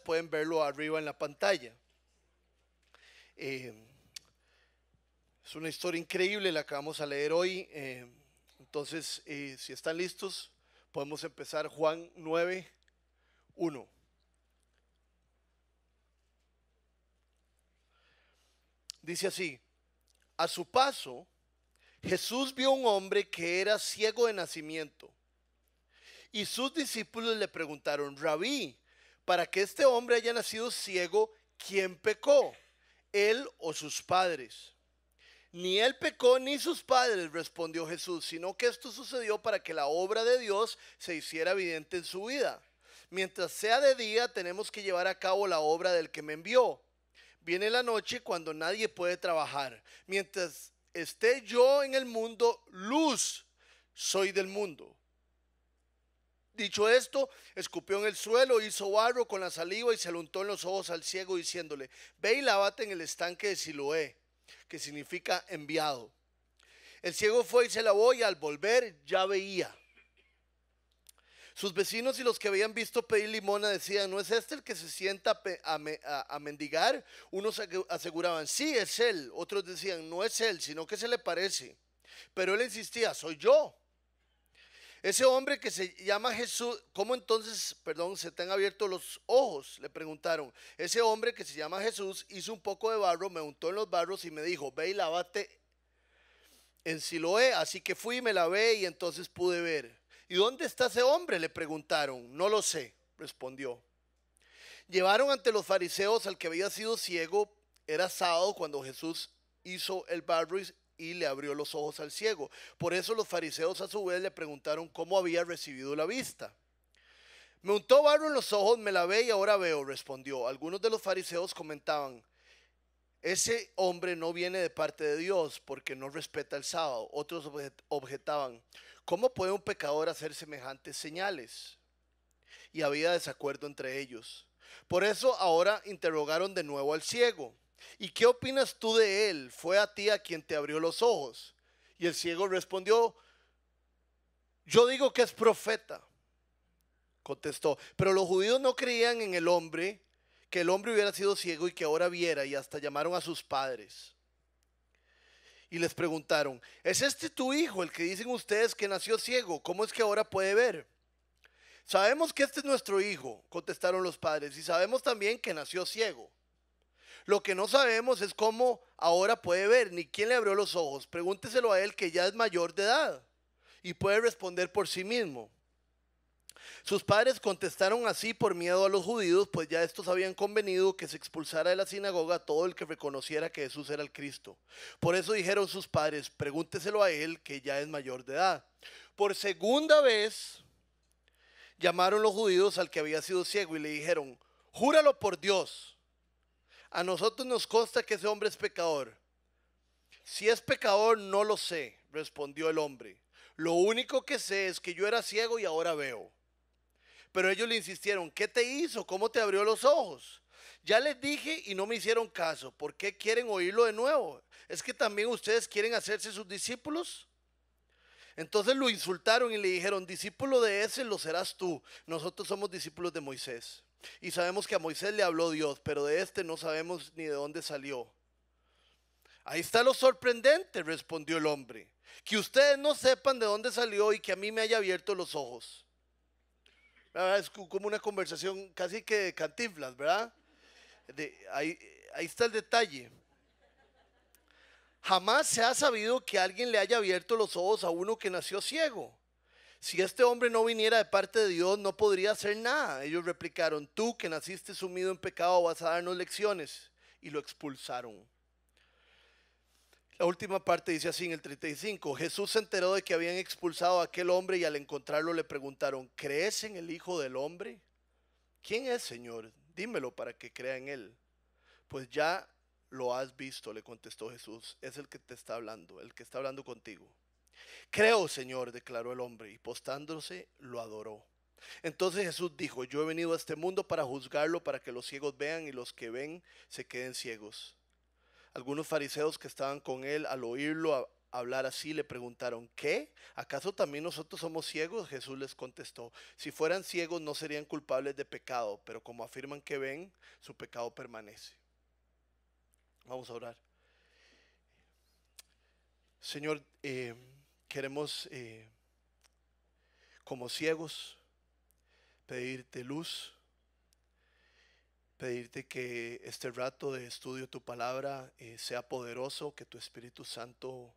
pueden verlo arriba en la pantalla. Eh, es una historia increíble la que vamos a leer hoy. Entonces, si están listos, podemos empezar. Juan 9:1. Dice así: a su paso, Jesús vio un hombre que era ciego de nacimiento. Y sus discípulos le preguntaron: Rabí, para que este hombre haya nacido ciego, ¿quién pecó, él o sus padres? Ni él pecó ni sus padres, respondió Jesús, sino que esto sucedió para que la obra de Dios se hiciera evidente en su vida. Mientras sea de día, tenemos que llevar a cabo la obra del que me envió. Viene la noche cuando nadie puede trabajar. Mientras esté yo en el mundo, luz soy del mundo. Dicho esto, escupió en el suelo, hizo barro con la saliva y se lo untó en los ojos al ciego, diciéndole: ve y lávate en el estanque de Siloé, que significa enviado. El ciego fue y se lavó, y al volver ya veía. Sus vecinos y los que habían visto pedir limosna decían: ¿no es este el que se sienta a mendigar? Unos aseguraban: sí, es él. Otros decían: no es él, sino que se le parece. Pero él insistía: soy yo. Ese hombre que se llama Jesús, ¿cómo entonces, se te han abierto los ojos? Le preguntaron. Ese hombre que se llama Jesús hizo un poco de barro, me untó en los barros y me dijo: ve y lávate en Siloé. Así que fui y me lavé, y entonces pude ver. ¿Y dónde está ese hombre?, le preguntaron. No lo sé, respondió. Llevaron ante los fariseos al que había sido ciego. Era sábado cuando Jesús hizo el barro y le abrió los ojos al ciego. Por eso los fariseos a su vez le preguntaron cómo había recibido la vista. Me untó barro en los ojos, me lavé y ahora veo, respondió. Algunos de los fariseos comentaban: ese hombre no viene de parte de Dios porque no respeta el sábado. Otros objetaban: ¿cómo puede un pecador hacer semejantes señales? Y había desacuerdo entre ellos. Por eso ahora interrogaron de nuevo al ciego: ¿y qué opinas tú de él? ¿Fue a ti a quien te abrió los ojos? Y el ciego respondió: yo digo que es profeta. Contestó. Pero los judíos no creían en el hombre, que el hombre hubiera sido ciego y que ahora viera, y hasta llamaron a sus padres. Y les preguntaron: ¿es este tu hijo, el que dicen ustedes que nació ciego? ¿Cómo es que ahora puede ver? Sabemos que este es nuestro hijo, contestaron los padres, y sabemos también que nació ciego. Lo que no sabemos es cómo ahora puede ver, ni quién le abrió los ojos. Pregúnteselo a él, que ya es mayor de edad y puede responder por sí mismo. Sus padres contestaron así por miedo a los judíos, pues ya estos habían convenido que se expulsara de la sinagoga a todo el que reconociera que Jesús era el Cristo. Por eso dijeron sus padres: pregúnteselo a él, que ya es mayor de edad. Por segunda vez llamaron los judíos al que había sido ciego y le dijeron: júralo por Dios, a nosotros nos consta que ese hombre es pecador. Si es pecador, no lo sé, respondió el hombre. Lo único que sé es que yo era ciego y ahora veo. Pero ellos le insistieron: ¿qué te hizo? ¿Cómo te abrió los ojos? Ya les dije y no me hicieron caso. ¿Por qué quieren oírlo de nuevo? ¿Es que también ustedes quieren hacerse sus discípulos? Entonces lo insultaron y le dijeron: discípulo de ese lo serás tú. Nosotros somos discípulos de Moisés. Y sabemos que a Moisés le habló Dios, pero de este no sabemos ni de dónde salió. Ahí está lo sorprendente, respondió el hombre, que ustedes no sepan de dónde salió y que a mí me haya abierto los ojos. Es como una conversación casi que de Cantinflas, ¿verdad? Ahí está el detalle. Jamás se ha sabido que alguien le haya abierto los ojos a uno que nació ciego. Si este hombre no viniera de parte de Dios, no podría hacer nada. Ellos replicaron: tú que naciste sumido en pecado, vas a darnos lecciones. Y lo expulsaron. La última parte dice así en el 35: Jesús se enteró de que habían expulsado a aquel hombre, y al encontrarlo le preguntaron: ¿crees en el Hijo del Hombre? ¿Quién es, Señor? Dímelo para que crea en él. Pues ya lo has visto, le contestó Jesús. Es el que te está hablando, el que está hablando contigo. Creo, Señor, declaró el hombre, y postándose lo adoró. Entonces Jesús dijo: yo he venido a este mundo para juzgarlo, para que los ciegos vean y los que ven se queden ciegos. Algunos fariseos que estaban con él, al oírlo, hablar así, le preguntaron, ¿qué? ¿Acaso también nosotros somos ciegos? Jesús les contestó, si fueran ciegos no serían culpables de pecado, pero como afirman que ven, su pecado permanece. Vamos a orar. Señor, queremos como ciegos pedirte luz, pedirte que este rato de estudio de tu palabra sea poderoso, que tu Espíritu Santo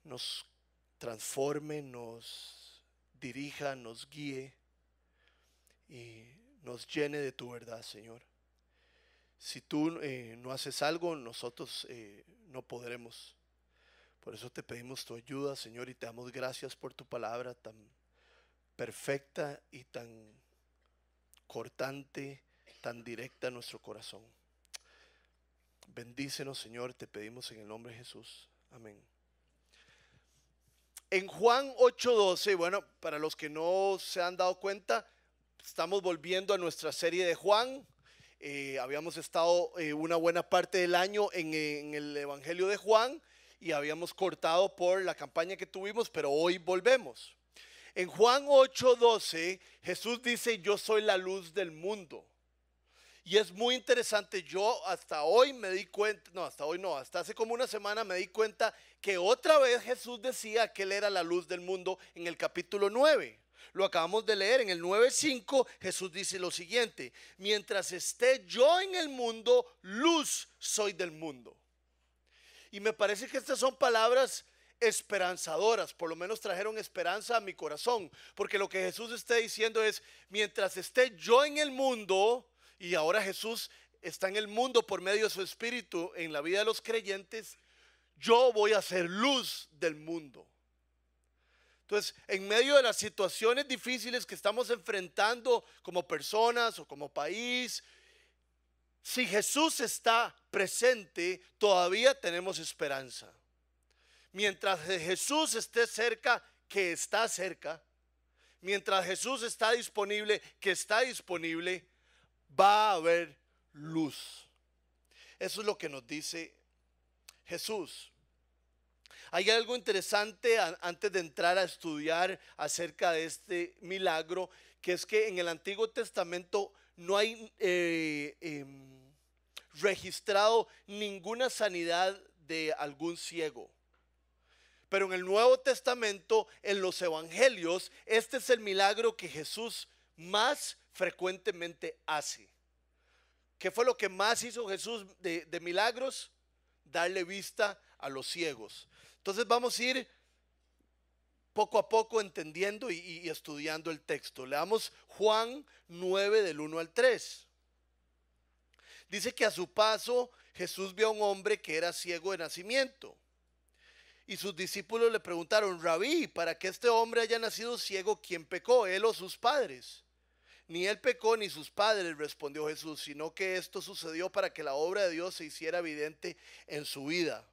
nos transforme, nos dirija, nos guíe y nos llene de tu verdad, Señor. Si tú no haces algo, nosotros no podremos. Por eso te pedimos tu ayuda, Señor, y te damos gracias por tu palabra tan perfecta y tan cortante, tan directa a nuestro corazón. Bendícenos, Señor, te pedimos en el nombre de Jesús. Amén. En Juan 8:12, bueno, para los que no se han dado cuenta, estamos volviendo a nuestra serie de Juan. Habíamos estado una buena parte del año en el Evangelio de Juan y habíamos cortado por la campaña que tuvimos, pero hoy volvemos. En Juan 8:12, Jesús dice, yo soy la luz del mundo. Y es muy interesante, yo hasta hoy me di cuenta, no, hasta hoy no, hasta hace como una semana me di cuenta que otra vez Jesús decía que Él era la luz del mundo en el capítulo 9. Lo acabamos de leer en el 9:5, Jesús dice lo siguiente, mientras esté yo en el mundo, luz soy del mundo. Y me parece que estas son palabras esperanzadoras, por lo menos trajeron esperanza a mi corazón, porque lo que Jesús está diciendo es, mientras esté yo en el mundo, y ahora Jesús está en el mundo por medio de su Espíritu en la vida de los creyentes, yo voy a ser luz del mundo. Entonces, en medio de las situaciones difíciles que estamos enfrentando como personas o como país, si Jesús está presente, todavía tenemos esperanza. Mientras Jesús esté cerca, que está cerca, mientras Jesús está disponible, que está disponible, va a haber luz. Eso es lo que nos dice Jesús. Hay algo interesante antes de entrar a estudiar acerca de este milagro, que es que en el Antiguo Testamento no hay registrado ninguna sanidad de algún ciego. Pero en el Nuevo Testamento, en los evangelios, este es el milagro que Jesús más frecuentemente hace. ¿Qué fue lo que más hizo Jesús de milagros? Darle vista a los ciegos. Entonces vamos a ir poco a poco entendiendo y estudiando el texto. Leamos Juan 9 del 1 al 3. Dice que a su paso Jesús vio a un hombre que era ciego de nacimiento. Y sus discípulos le preguntaron, Rabí, ¿para que este hombre haya nacido ciego, quién pecó, él o sus padres? Ni él pecó ni sus padres, respondió Jesús, sino que esto sucedió para que la obra de Dios se hiciera evidente en su vida.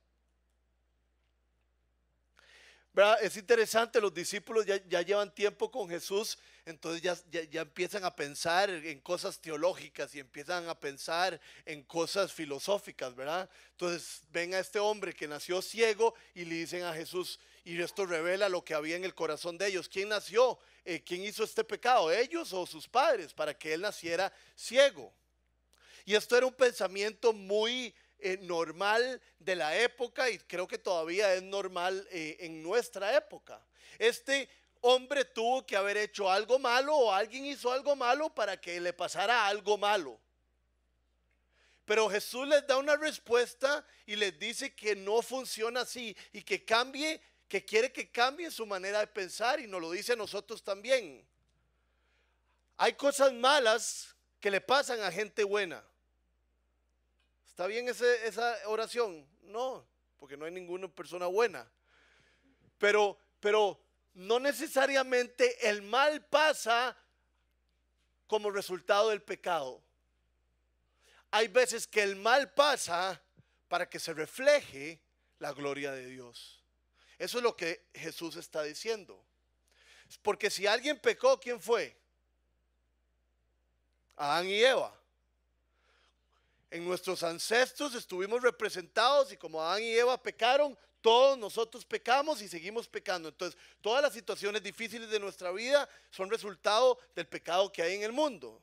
¿Verdad? Es interesante, los discípulos ya llevan tiempo con Jesús, entonces ya empiezan a pensar en cosas teológicas y empiezan a pensar en cosas filosóficas, ¿verdad? Entonces ven a este hombre que nació ciego y le dicen a Jesús, y esto revela lo que había en el corazón de ellos. ¿Quién nació? ¿Quién hizo este pecado? ¿Ellos o sus padres? Para que él naciera ciego. Y esto era un pensamiento muy normal de la época y creo que todavía es normal en nuestra época. Este hombre tuvo que haber hecho algo malo o alguien hizo algo malo para que le pasara algo malo. Pero Jesús les da una respuesta y les dice que no funciona así y que cambie, que quiere que cambie su manera de pensar, y nos lo dice a nosotros también. Hay cosas malas que le pasan a gente buena. ¿Está bien esa oración? No, porque no hay ninguna persona buena. Pero no necesariamente el mal pasa como resultado del pecado. Hay veces que el mal pasa para que se refleje la gloria de Dios. Eso es lo que Jesús está diciendo. Porque si alguien pecó, ¿quién fue? Adán y Eva. En nuestros ancestros estuvimos representados y como Adán y Eva pecaron, Todos nosotros pecamos y seguimos pecando. Entonces, todas las situaciones difíciles de nuestra vida son resultado del pecado que hay en el mundo.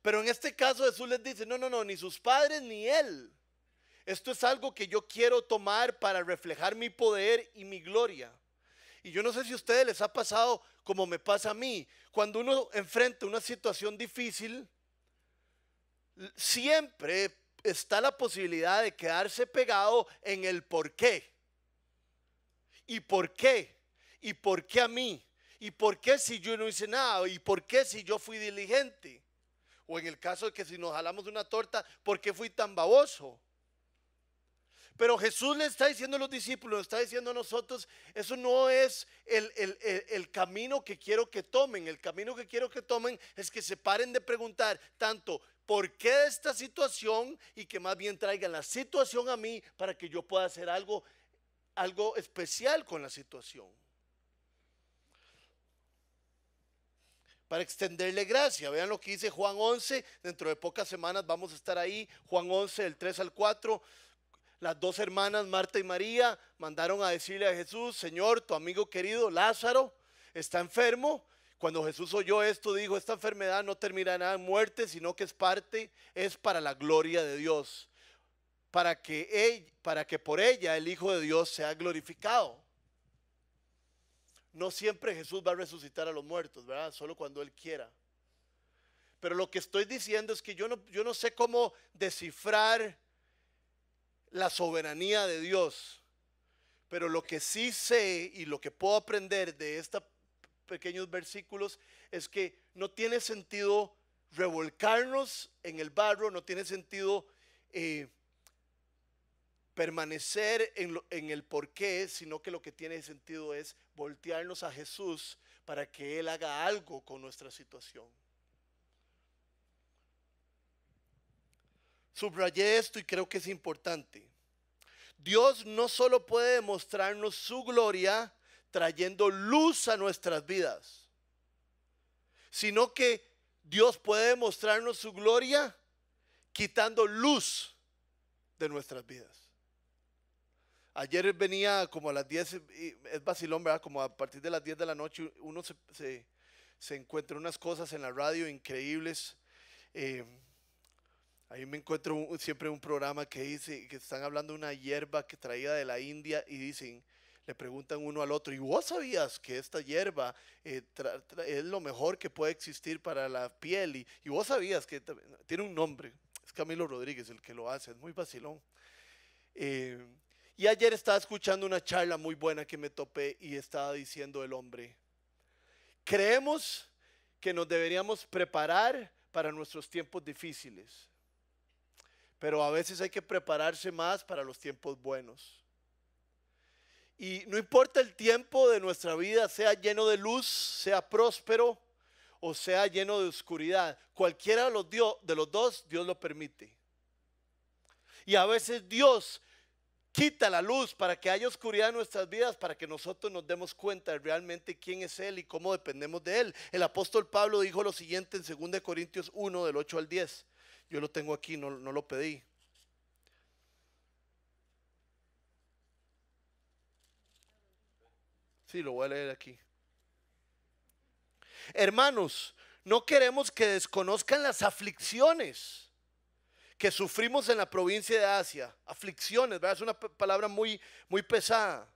Pero en este caso Jesús les dice, no, no, no, ni sus padres ni él. Esto es algo que yo quiero tomar para reflejar mi poder y mi gloria. Y yo no sé si a ustedes les ha pasado como me pasa a mí. Cuando uno enfrenta una situación difícil, siempre está la posibilidad de quedarse pegado en el por qué. ¿Y por qué? ¿Y por qué a mí? ¿Y por qué si yo no hice nada? ¿Y por qué si yo fui diligente? O en el caso de que si nos jalamos una torta, ¿por qué fui tan baboso? Pero Jesús le está diciendo a los discípulos, le está diciendo a nosotros, eso no es el camino que quiero que tomen. El camino que quiero que tomen es que se paren de preguntar tanto por qué esta situación y que más bien traigan la situación a mí para que yo pueda hacer algo especial con la situación. Para extenderle gracia. Vean lo que dice Juan 11, dentro de pocas semanas vamos a estar ahí, Juan 11, del 3 al 4. Las dos hermanas, Marta y María, mandaron a decirle a Jesús, Señor, tu amigo querido Lázaro está enfermo. Cuando Jesús oyó esto, dijo, esta enfermedad no terminará en muerte, sino que es para la gloria de Dios, para que por ella el Hijo de Dios sea glorificado. No siempre Jesús va a resucitar a los muertos, ¿verdad? Solo cuando Él quiera. Pero lo que estoy diciendo es que yo no sé cómo descifrar la soberanía de Dios. Pero lo que sí sé y lo que puedo aprender de estos pequeños versículos es que no tiene sentido revolcarnos en el barro, no tiene sentido permanecer en el porqué, sino que lo que tiene sentido es voltearnos a Jesús para que Él haga algo con nuestra situación. Subrayé esto y creo que es importante. Dios no solo puede demostrarnos su gloria trayendo luz a nuestras vidas, sino que Dios puede demostrarnos su gloria quitando luz de nuestras vidas. Ayer venía como a las 10, es vacilón, ¿verdad? Como a partir de las 10 de la noche uno se encuentra unas cosas en la radio increíbles. Ahí me encuentro siempre un programa que dice que están hablando de una hierba que traía de la India y dicen, le preguntan uno al otro, ¿y vos sabías que esta hierba es lo mejor que puede existir para la piel? Y vos sabías que tiene un nombre, es Camilo Rodríguez el que lo hace, es muy vacilón. Y ayer estaba escuchando una charla muy buena que me topé y estaba diciendo el hombre, creemos que nos deberíamos preparar para nuestros tiempos difíciles, pero a veces hay que prepararse más para los tiempos buenos. Y no importa el tiempo de nuestra vida, sea lleno de luz, sea próspero o sea lleno de oscuridad, cualquiera de los dos Dios lo permite. Y a veces Dios quita la luz para que haya oscuridad en nuestras vidas, para que nosotros nos demos cuenta de realmente quién es Él y cómo dependemos de Él. El apóstol Pablo dijo lo siguiente en 2 Corintios 1 del 8 al 10. Yo lo tengo aquí, no lo pedí. Sí, lo voy a leer aquí. Hermanos, no queremos que desconozcan las aflicciones que sufrimos en la provincia de Asia. Aflicciones, ¿verdad? Es una palabra muy, muy pesada.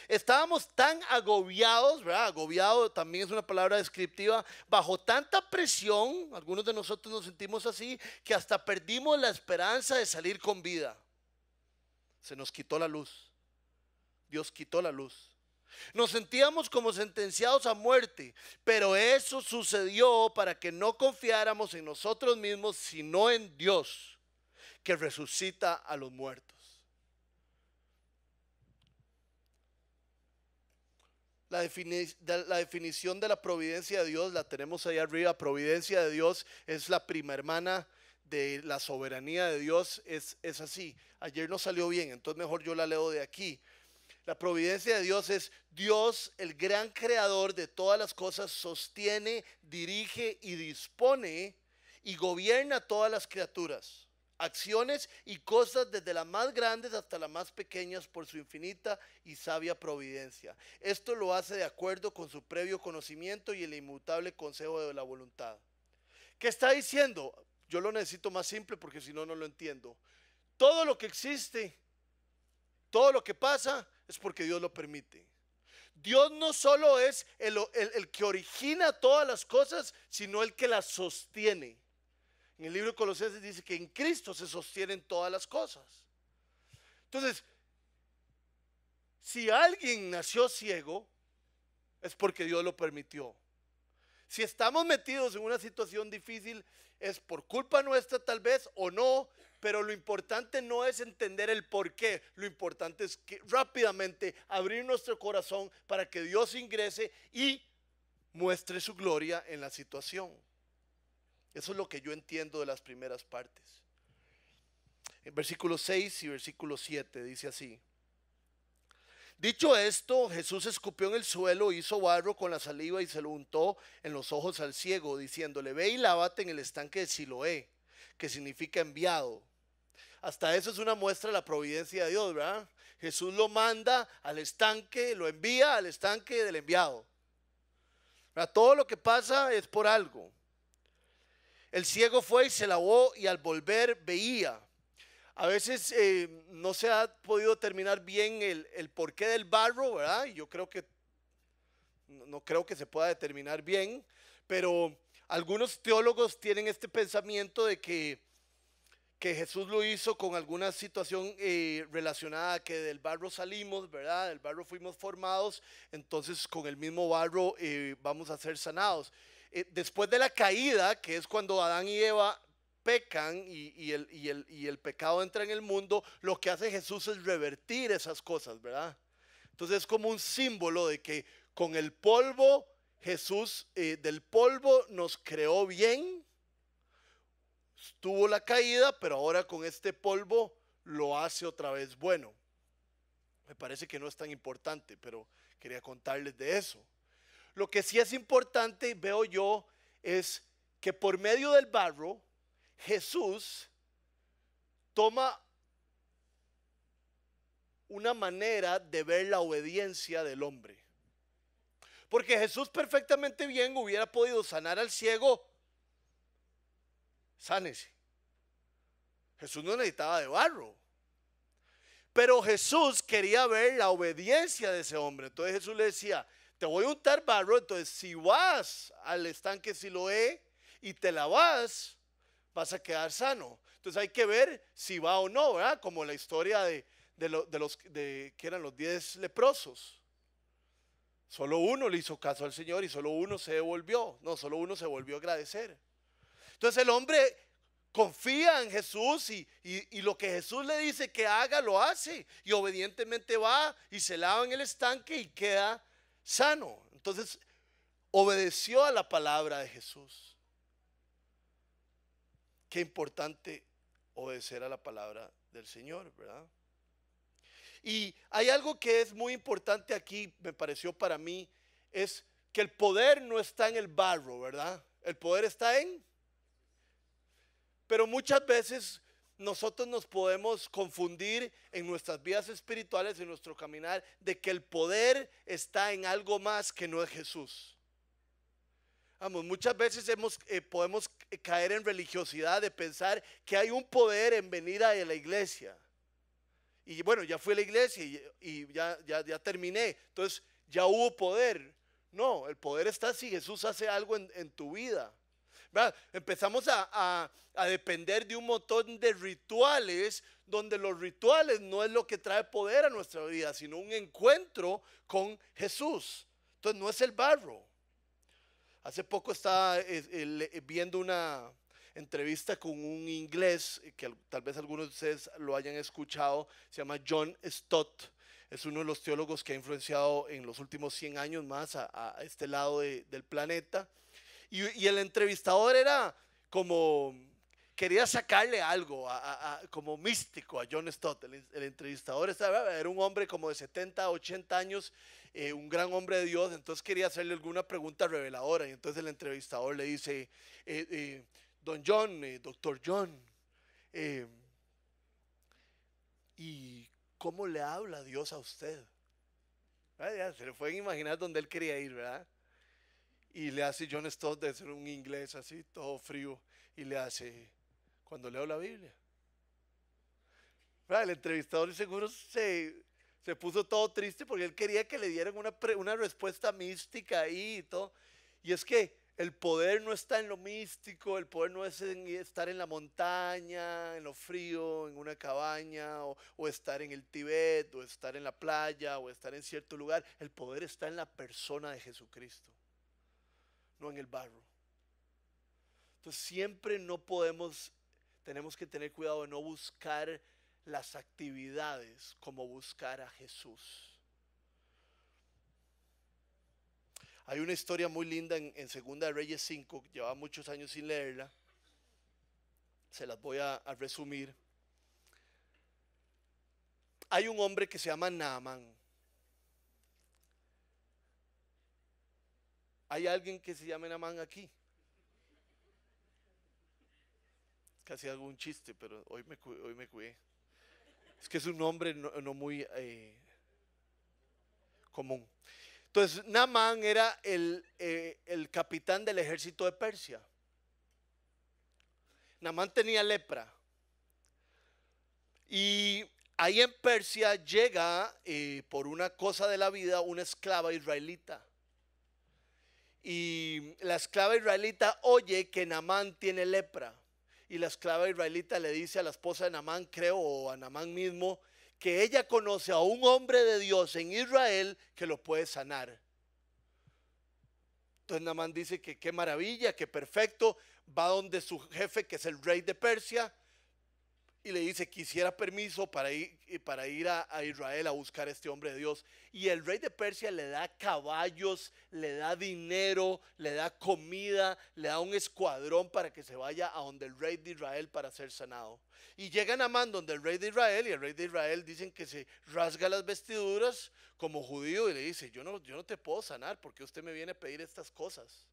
Estábamos tan agobiados, ¿verdad? Agobiado también es una palabra descriptiva, bajo tanta presión, algunos de nosotros nos sentimos así, que hasta perdimos la esperanza de salir con vida. Se nos quitó la luz. Dios quitó la luz. Nos sentíamos como sentenciados a muerte, pero eso sucedió para que no confiáramos en nosotros mismos, sino en Dios, que resucita a los muertos. La definición de la providencia de Dios la tenemos ahí arriba. Providencia de Dios es la prima hermana de la soberanía de Dios. Es así. Ayer no salió bien, entonces mejor yo la leo de aquí. La providencia de Dios es Dios, el gran creador de todas las cosas, sostiene, dirige y dispone y gobierna todas las criaturas. acciones y cosas desde las más grandes hasta las más pequeñas por su infinita y sabia providencia. Esto lo hace de acuerdo con su previo conocimiento y el inmutable consejo de la voluntad. ¿Qué está diciendo? Yo lo necesito más simple porque si no, no lo entiendo. Todo lo que existe, todo lo que pasa es porque Dios lo permite. Dios no solo es el que origina todas las cosas, sino el que las sostiene. En el libro de Colosenses dice que en Cristo se sostienen todas las cosas. Entonces, si alguien nació ciego, es porque Dios lo permitió. Si estamos metidos en una situación difícil, es por culpa nuestra tal vez o no, pero lo importante no es entender el por qué. Lo importante es que rápidamente abrir nuestro corazón para que Dios ingrese y muestre su gloria en la situación. Eso es lo que yo entiendo de las primeras partes. En versículos 6 y versículo 7 dice así: dicho esto, Jesús escupió en el suelo, hizo barro con la saliva y se lo untó en los ojos al ciego, diciéndole: ve y lávate en el estanque de Siloé, que significa enviado. Hasta eso es una muestra de la providencia de Dios, ¿verdad? Jesús lo manda al estanque, lo envía al estanque del enviado. ¿Verdad? Todo lo que pasa es por algo. El ciego fue y se lavó y al volver veía. A veces no se ha podido terminar bien el porqué del barro, ¿verdad? Y yo creo que no creo que se pueda determinar bien, pero algunos teólogos tienen este pensamiento de que Jesús lo hizo con alguna situación relacionada a que del barro salimos, ¿verdad? Del barro fuimos formados, entonces con el mismo barro vamos a ser sanados. Después de la caída, que es cuando Adán y Eva pecan y el pecado entra en el mundo, lo que hace Jesús es revertir esas cosas, ¿verdad? Entonces es como un símbolo de que con el polvo, Jesús del polvo nos creó bien, tuvo la caída, pero ahora con este polvo lo hace otra vez bueno. Me parece que no es tan importante, pero quería contarles de eso. Lo que sí es importante, veo yo, es que por medio del barro, Jesús toma una manera de ver la obediencia del hombre. Porque Jesús perfectamente bien hubiera podido sanar al ciego. Sánese. Jesús no necesitaba de barro. Pero Jesús quería ver la obediencia de ese hombre. Entonces Jesús le decía: te voy a untar barro, entonces si vas al estanque Siloé y te lavas, vas a quedar sano. Entonces hay que ver si va o no, ¿verdad? Como la historia de que eran los 10 leprosos. Solo uno le hizo caso al Señor y solo uno se devolvió. No, solo uno se volvió a agradecer. Entonces el hombre confía en Jesús y lo que Jesús le dice que haga, lo hace. Y obedientemente va y se lava en el estanque y queda sano. Entonces obedeció a la palabra de Jesús. Qué importante obedecer a la palabra del Señor, ¿verdad? Y hay algo que es muy importante aquí, me pareció para mí, es que el poder no está en el barro, ¿verdad? El poder está en... Pero muchas veces nosotros nos podemos confundir en nuestras vidas espirituales, en nuestro caminar, de que el poder está en algo más que no es Jesús. Vamos, muchas veces podemos caer en religiosidad de pensar que hay un poder en venir a la iglesia. Y bueno, ya fui a la iglesia y ya terminé, entonces ya hubo poder. No, el poder está si Jesús hace algo en tu vida. ¿Verdad? Empezamos a depender de un montón de rituales, donde los rituales no es lo que trae poder a nuestra vida, sino un encuentro con Jesús. Entonces no es el barro. Hace poco estaba viendo una entrevista con un inglés que tal vez algunos de ustedes lo hayan escuchado. Se llama John Stott. Es uno de los teólogos que ha influenciado en los últimos 100 años más a este lado del planeta. Y el entrevistador era como, quería sacarle algo como místico a John Stott. El entrevistador era un hombre como de 70, 80 años, un gran hombre de Dios. Entonces quería hacerle alguna pregunta reveladora. Y entonces el entrevistador le dice: Don John, Doctor John, Eh, ¿Y cómo le habla Dios a usted? Ya, se le pueden imaginar dónde él quería ir, ¿verdad? Y le hace John Stott de ser un inglés así, todo frío, y le hace, cuando leo la Biblia. ¿Verdad? El entrevistador seguro se puso todo triste porque él quería que le dieran una respuesta mística ahí y todo. Y es que el poder no está en lo místico, el poder no es en estar en la montaña, en lo frío, en una cabaña, o estar en el Tíbet, o estar en la playa, o estar en cierto lugar. El poder está en la persona de Jesucristo, no en el barro. Entonces siempre no podemos, tenemos que tener cuidado de no buscar las actividades como buscar a Jesús. Hay una historia muy linda en Segunda de Reyes 5, lleva muchos años sin leerla, se las voy a resumir. Hay un hombre que se llama Naamán. ¿Hay alguien que se llame Naamán aquí? Casi hago un chiste, pero hoy me cuidé. Es que es un nombre no muy común. Entonces, Naamán era el capitán del ejército de Persia. Naamán tenía lepra. Y ahí en Persia llega, por una cosa de la vida, una esclava israelita. Y la esclava israelita oye que Naamán tiene lepra. Y la esclava israelita le dice a la esposa de Naamán, creo, o a Naamán mismo, que ella conoce a un hombre de Dios en Israel que lo puede sanar. Entonces Naamán dice que qué maravilla, que perfecto. Va donde su jefe, que es el rey de Persia, y le dice, quisiera permiso para ir a Israel a buscar a este hombre de Dios. Y el rey de Persia le da caballos, le da dinero, le da comida, le da un escuadrón para que se vaya a donde el rey de Israel para ser sanado. Y llegan a Amán donde el rey de Israel, y el rey de Israel dicen que se rasga las vestiduras como judío y le dice, yo no te puedo sanar porque usted me viene a pedir estas cosas.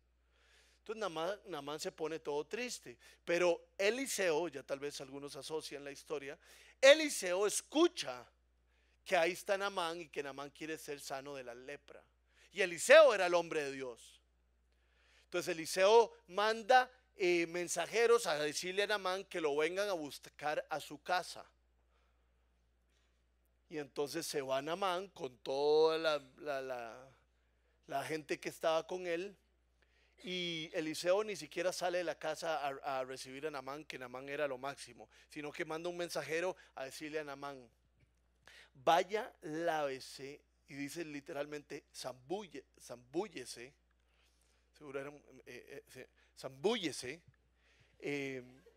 Entonces Naamán se pone todo triste. Pero Eliseo, ya tal vez algunos asocian la historia, Eliseo escucha que ahí está Naamán y que Naamán quiere ser sano de la lepra. Y Eliseo era el hombre de Dios. Entonces Eliseo manda mensajeros a decirle a Naamán que lo vengan a buscar a su casa. Y entonces se va Naamán con toda la gente que estaba con él. Y Eliseo ni siquiera sale de la casa a recibir a Naamán, que Naamán era lo máximo, sino que manda un mensajero a decirle a Naamán, vaya, lávese, y dice literalmente, zambúllese, seguro era zambúllese.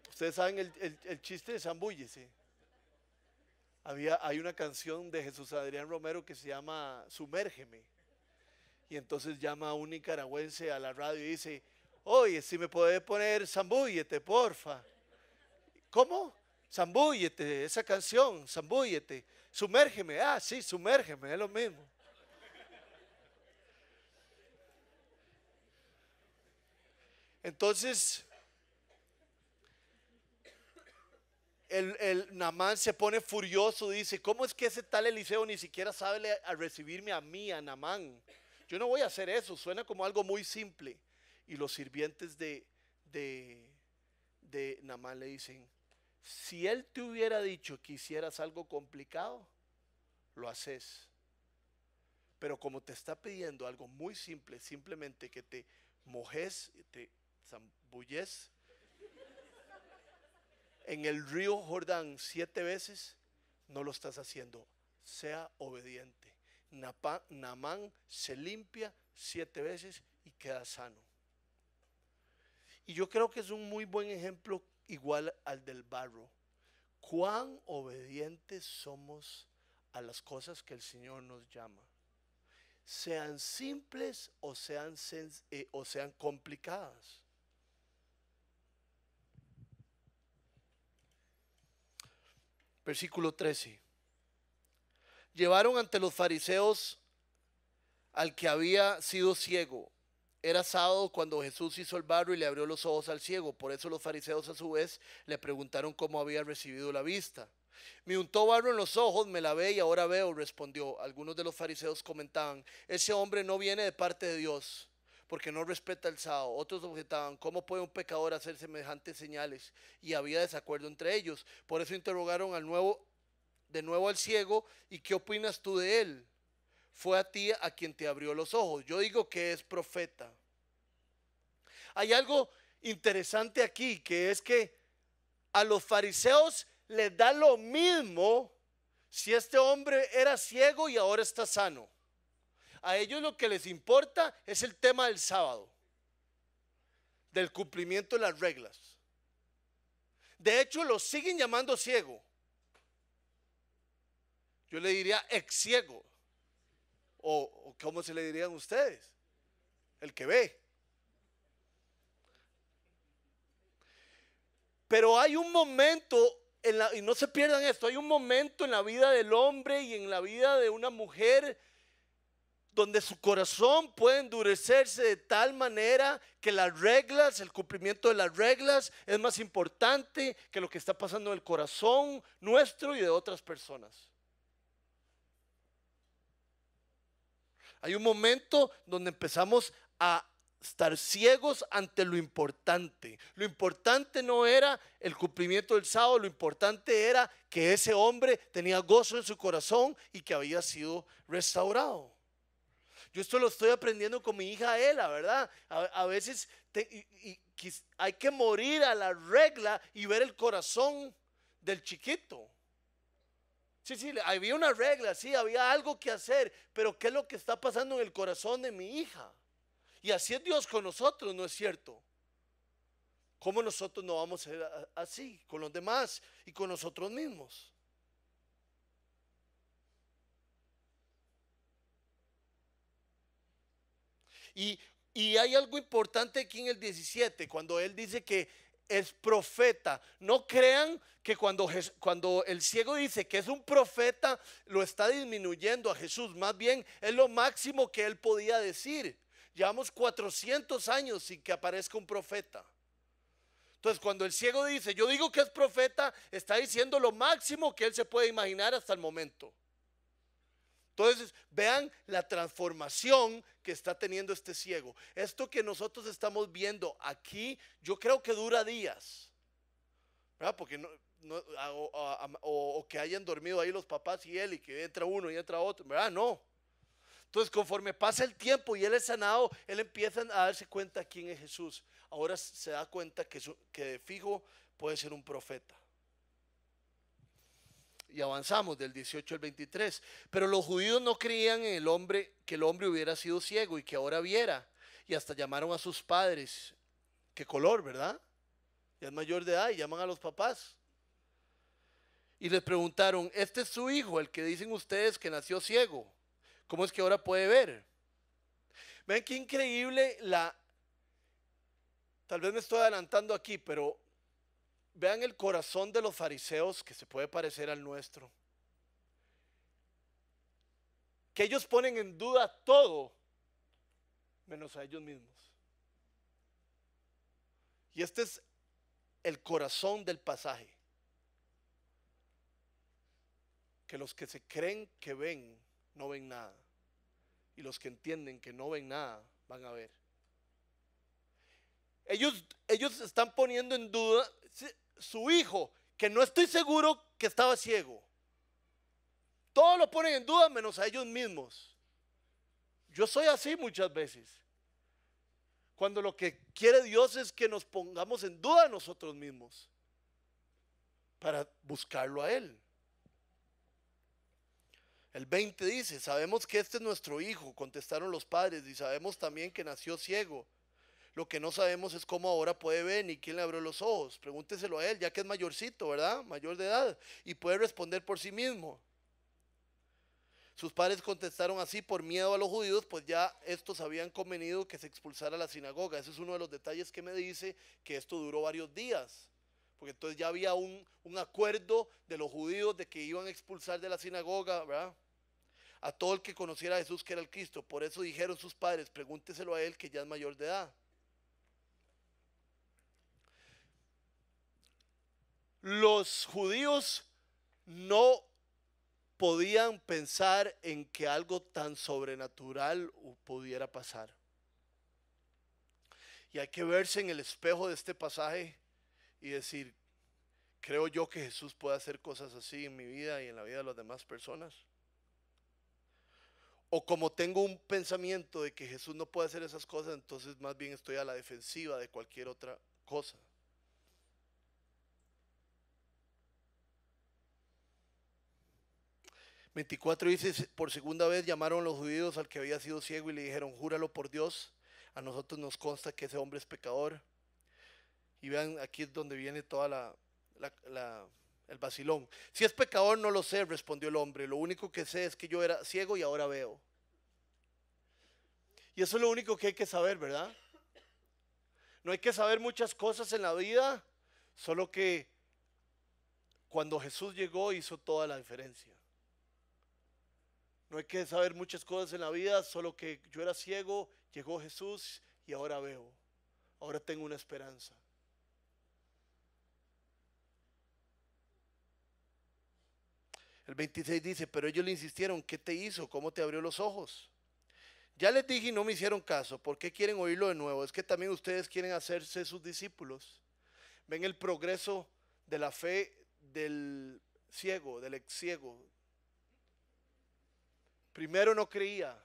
Ustedes saben el chiste de zambúllese. Hay una canción de Jesús Adrián Romero que se llama Sumérgeme. Y entonces llama a un nicaragüense a la radio y dice, oye, si me puede poner Zambúllete, porfa. ¿Cómo? Zambúllete, esa canción, Zambúllete. Sumérgeme, sí, sumérgeme, es lo mismo. Entonces, el Naamán se pone furioso, dice, ¿cómo es que ese tal Eliseo ni siquiera sabe a recibirme a mí, a Naamán? Yo no voy a hacer eso, suena como algo muy simple. Y los sirvientes de Naamán le dicen, si él te hubiera dicho que hicieras algo complicado, lo haces. Pero como te está pidiendo algo muy simple, simplemente que te mojes, te zambulles en el río Jordán 7 veces, no lo estás haciendo. Sea obediente. Naamán se limpia 7 veces y queda sano. Y yo creo que es un muy buen ejemplo igual al del barro. Cuán obedientes somos a las cosas que el Señor nos llama. Sean simples o sean complicadas. Versículo 13. Llevaron ante los fariseos al que había sido ciego, Era sábado cuando Jesús hizo el barro y le abrió los ojos al ciego. Por eso los fariseos a su vez le preguntaron cómo había recibido la vista. Me untó barro en los ojos, me lavé y ahora veo, respondió. Algunos de los fariseos comentaban, ese hombre no viene de parte de Dios, porque no respeta el sábado. Otros objetaban, ¿cómo puede un pecador hacer semejantes señales? Y había desacuerdo entre ellos. Por eso interrogaron de nuevo al ciego, ¿y qué opinas tú de él? Fue a ti a quien te abrió los ojos. Yo digo que es profeta. Hay algo interesante aquí, que es que a los fariseos les da lo mismo si este hombre era ciego y ahora está sano. A ellos lo que les importa es el tema del sábado, del cumplimiento de las reglas. De hecho, lo siguen llamando ciego. Yo le diría ex ciego. O ¿cómo se le dirían ustedes? El que ve. Pero hay un momento, y no se pierdan esto, hay un momento en la vida del hombre y en la vida de una mujer donde su corazón puede endurecerse de tal manera que las reglas, el cumplimiento de las reglas es más importante que lo que está pasando en el corazón nuestro y de otras personas. Hay un momento donde empezamos a estar ciegos ante lo importante. Lo importante no era el cumplimiento del sábado, lo importante era que ese hombre tenía gozo en su corazón y que había sido restaurado. Yo esto lo estoy aprendiendo con mi hija Ela, ¿verdad? A veces hay que morir a la regla y ver el corazón del chiquito. Sí, había una regla, sí, había algo que hacer, pero ¿qué es lo que está pasando en el corazón de mi hija? Y así es Dios con nosotros, ¿no es cierto? ¿Cómo nosotros no vamos a ser así con los demás y con nosotros mismos? Y hay algo importante aquí en el 17, cuando él dice que es profeta. No crean que cuando el ciego dice que es un profeta, lo está disminuyendo a Jesús. Más bien es lo máximo que él podía decir. Llevamos 400 años sin que aparezca un profeta. Entonces cuando el ciego dice, yo digo que es profeta, está diciendo lo máximo que él se puede imaginar hasta el momento. Entonces vean la transformación que está teniendo este ciego. Esto que nosotros estamos viendo aquí, yo creo que dura días, ¿verdad? Porque o que hayan dormido ahí los papás y él, y que entra uno y entra otro, ¿verdad? No. Entonces conforme pasa el tiempo y él es sanado, él empieza a darse cuenta quién es Jesús. Ahora se da cuenta que de fijo puede ser un profeta. Y avanzamos del 18 al 23. Pero los judíos no creían en el hombre, que el hombre hubiera sido ciego y que ahora viera. Y hasta llamaron a sus padres. Qué color, ¿verdad? Ya es mayor de edad y llaman a los papás. Y les preguntaron, este es su hijo, el que dicen ustedes que nació ciego. ¿Cómo es que ahora puede ver? Ven qué increíble tal vez me estoy adelantando aquí, pero vean el corazón de los fariseos, que se puede parecer al nuestro. Que ellos ponen en duda todo, menos a ellos mismos. Y este es el corazón del pasaje. Que los que se creen que ven, no ven nada. Y los que entienden que no ven nada, van a ver. Ellos están poniendo en duda su hijo, que no estoy seguro que estaba ciego. Todos lo ponen en duda menos a ellos mismos. Yo soy así muchas veces. Cuando lo que quiere Dios es que nos pongamos en duda nosotros mismos para buscarlo a Él. El 20 dice, sabemos que este es nuestro hijo, contestaron los padres, y sabemos también que nació ciego. Lo que no sabemos es cómo ahora puede ver ni quién le abrió los ojos. Pregúnteselo a él, ya que es mayorcito, ¿verdad? Mayor de edad, y puede responder por sí mismo. Sus padres contestaron así por miedo a los judíos, pues ya estos habían convenido que se expulsara a la sinagoga. Ese es uno de los detalles que me dice que esto duró varios días, porque entonces ya había un acuerdo de los judíos de que iban a expulsar de la sinagoga, ¿verdad? a todo el que conociera a Jesús que era el Cristo. Por eso dijeron sus padres, pregúnteselo a él que ya es mayor de edad. Los judíos no podían pensar en que algo tan sobrenatural pudiera pasar. Y hay que verse en el espejo de este pasaje y decir, ¿creo yo que Jesús puede hacer cosas así en mi vida y en la vida de las demás personas? O como tengo un pensamiento de que Jesús no puede hacer esas cosas, entonces más bien estoy a la defensiva de cualquier otra cosa. (24) dice, por segunda vez llamaron los judíos al que había sido ciego y le dijeron, júralo por Dios, a nosotros nos consta que ese hombre es pecador. Y vean, aquí es donde viene toda el vacilón. Si es pecador no lo sé, respondió el hombre, lo único que sé es que yo era ciego y ahora veo. Y eso es lo único que hay que saber, ¿verdad? No hay que saber muchas cosas en la vida, solo que cuando Jesús llegó hizo toda la diferencia. No hay que saber muchas cosas en la vida, solo que yo era ciego, llegó Jesús y ahora veo. Ahora tengo una esperanza. El 26 dice, pero ellos le insistieron, ¿qué te hizo? ¿Cómo te abrió los ojos? Ya les dije y no me hicieron caso. ¿Por qué quieren oírlo de nuevo? Es que también ustedes quieren hacerse sus discípulos. Ven el progreso de la fe del ciego, del ex ciego. Primero no creía,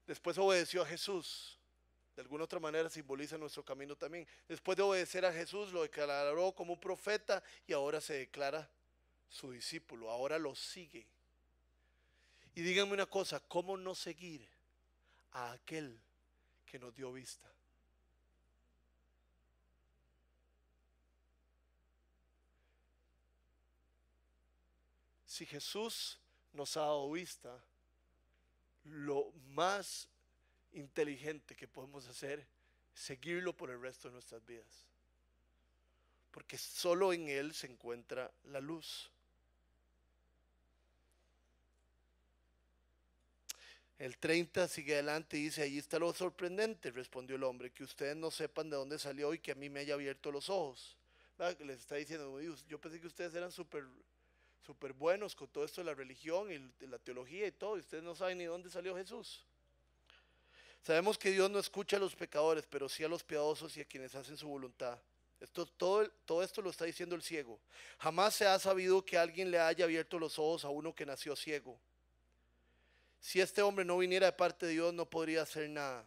después obedeció a Jesús. De alguna otra manera simboliza nuestro camino también. Después de obedecer a Jesús, lo declaró como un profeta y ahora se declara su discípulo. Ahora lo sigue. Y díganme una cosa, ¿cómo no seguir a aquel que nos dio vista? Si Jesús nos ha dado vista, lo más inteligente que podemos hacer es seguirlo por el resto de nuestras vidas, porque solo en Él se encuentra la luz. El 30 sigue adelante y dice, ahí está lo sorprendente, respondió el hombre, que ustedes no sepan de dónde salió y que a mí me haya abierto los ojos. Les está diciendo, yo pensé que ustedes eran súper buenos con todo esto de la religión y la teología y todo, y ustedes no saben ni dónde salió Jesús. Sabemos que Dios no escucha a los pecadores, pero sí a los piadosos y a quienes hacen su voluntad. Todo esto lo está diciendo el ciego. Jamás se ha sabido que alguien le haya abierto los ojos a uno que nació ciego. Si este hombre no viniera de parte de Dios, no podría hacer nada.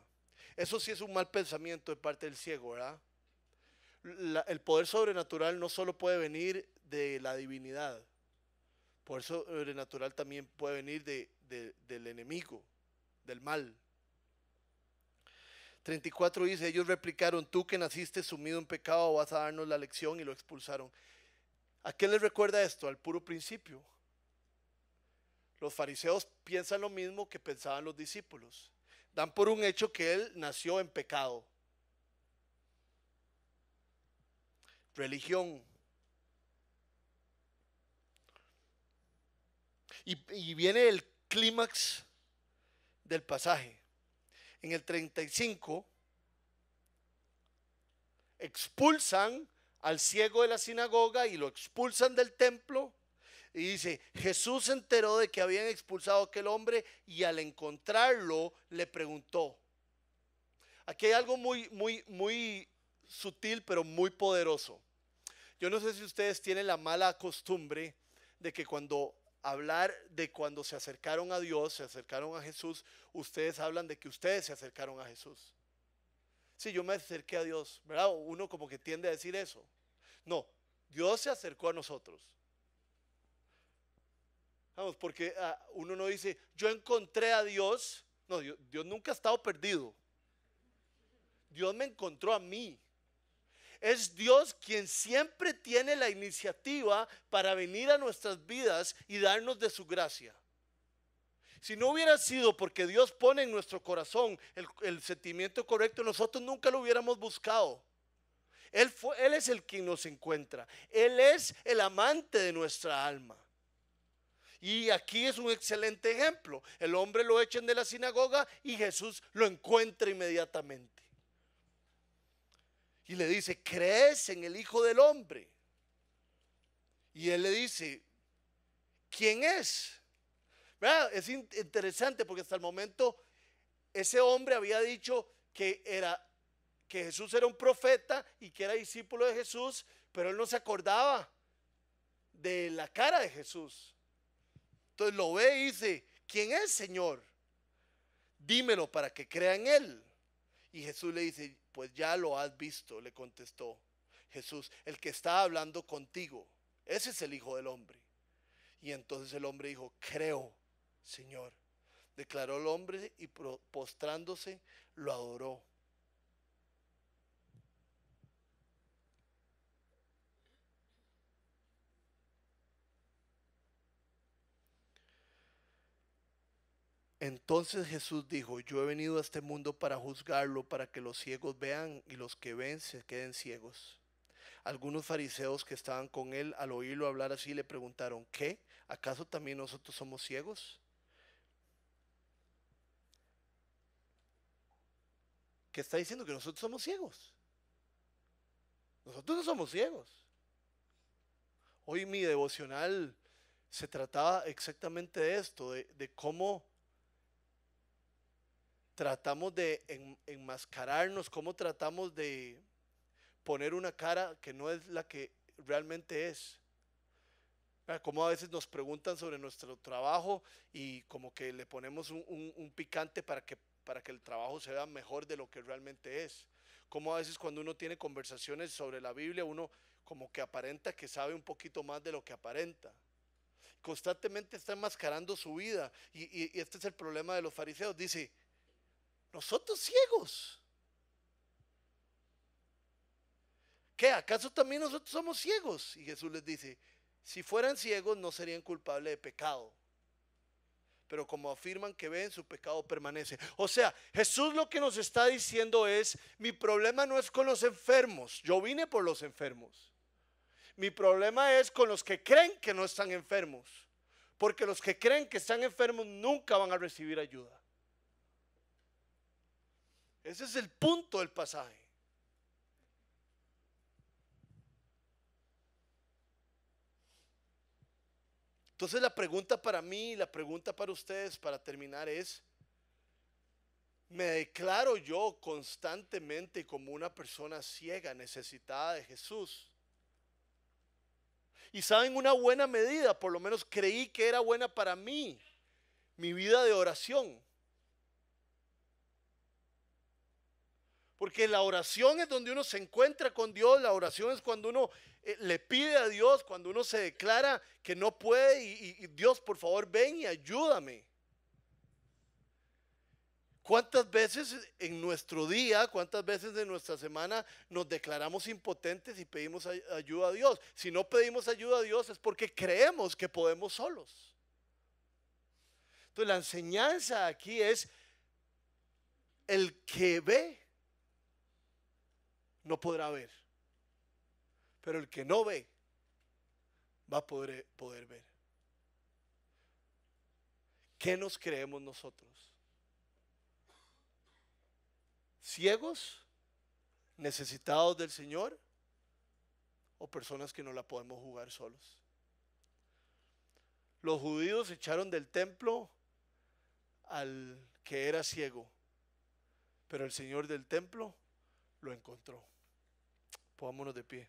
Eso sí es un mal pensamiento de parte del ciego, ¿verdad? El poder sobrenatural no solo puede venir de la divinidad. El poder sobrenatural también puede venir del enemigo, del mal. 34 dice, ellos replicaron, tú que naciste sumido en pecado vas a darnos la lección, y lo expulsaron. ¿A qué les recuerda esto? Al puro principio. Los fariseos piensan lo mismo que pensaban los discípulos. Dan por un hecho que él nació en pecado. Religión. Y viene el clímax del pasaje. En el 35 expulsan al ciego de la sinagoga y lo expulsan del templo. Y dice, Jesús se enteró de que habían expulsado a aquel hombre y al encontrarlo le preguntó. Aquí hay algo muy sutil pero muy poderoso. Yo no sé si ustedes tienen la mala costumbre de que cuando hablar de cuando se acercaron a Dios, se acercaron a Jesús, ustedes hablan de que ustedes se acercaron a Jesús. Sí, yo me acerqué a Dios, ¿verdad? Uno como que tiende a decir eso. No, Dios se acercó a nosotros. Vamos, porque uno no dice, yo encontré a Dios. No, Dios nunca ha estado perdido. Dios me encontró a mí. Es Dios quien siempre tiene la iniciativa para venir a nuestras vidas y darnos de su gracia. Si no hubiera sido porque Dios pone en nuestro corazón el sentimiento correcto, nosotros nunca lo hubiéramos buscado. Él es el quien nos encuentra. Él es el amante de nuestra alma. Y aquí es un excelente ejemplo. El hombre lo echan de la sinagoga y Jesús lo encuentra inmediatamente. Y le dice, ¿crees en el Hijo del Hombre? Y él le dice, ¿quién es? ¿Verdad? Es interesante porque hasta el momento ese hombre había dicho que Jesús era un profeta y que era discípulo de Jesús, pero él no se acordaba de la cara de Jesús. Entonces lo ve y dice, ¿quién es, Señor? Dímelo para que crea en él. Y Jesús le dice, pues ya lo has visto, le contestó Jesús, el que está hablando contigo, ese es el Hijo del Hombre. Y entonces el hombre dijo, creo, Señor. Declaró el hombre y postrándose lo adoró. Entonces Jesús dijo, yo he venido a este mundo para juzgarlo, para que los ciegos vean y los que ven se queden ciegos. Algunos fariseos que estaban con él al oírlo hablar así le preguntaron, ¿qué? ¿Acaso también nosotros somos ciegos? ¿Qué está diciendo? Que nosotros somos ciegos. Nosotros no somos ciegos. Hoy mi devocional se trataba exactamente de esto, de cómo tratamos de enmascararnos, cómo tratamos de poner una cara que no es la que realmente es. Como a veces nos preguntan sobre nuestro trabajo y como que le ponemos un picante para que el trabajo se vea mejor de lo que realmente es. Como a veces cuando uno tiene conversaciones sobre la Biblia, uno como que aparenta que sabe un poquito más de lo que aparenta. Constantemente está enmascarando su vida y este es el problema de los fariseos. Dice, nosotros ciegos. ¿Qué? ¿Acaso también nosotros somos ciegos? Y Jesús les dice, si fueran ciegos no serían culpables de pecado. Pero como afirman que ven, su pecado permanece. O sea, Jesús lo que nos está diciendo es, mi problema no es con los enfermos. Yo vine por los enfermos. Mi problema es con los que creen que no están enfermos. Porque los que creen que están enfermos nunca van a recibir ayuda. Ese es el punto del pasaje. Entonces la pregunta para mí, la pregunta para ustedes para terminar es, ¿me declaro yo constantemente como una persona ciega, necesitada de Jesús? Y saben, una buena medida, por lo menos creí que era buena para mí, mi vida de oración. Porque la oración es donde uno se encuentra con Dios, la oración es cuando uno le pide a Dios, cuando uno se declara que no puede y Dios, por favor, ven y ayúdame. ¿Cuántas veces en nuestro día, cuántas veces en nuestra semana nos declaramos impotentes y pedimos ayuda a Dios? Si no pedimos ayuda a Dios es porque creemos que podemos solos. Entonces la enseñanza aquí es, el que ve no podrá ver, pero el que no ve va a poder ver. ¿Qué nos creemos nosotros? ¿Ciegos? ¿Necesitados del Señor? ¿O personas que no la podemos jugar solos? Los judíos echaron del templo al que era ciego, pero el Señor del templo lo encontró. Pongámonos de pie.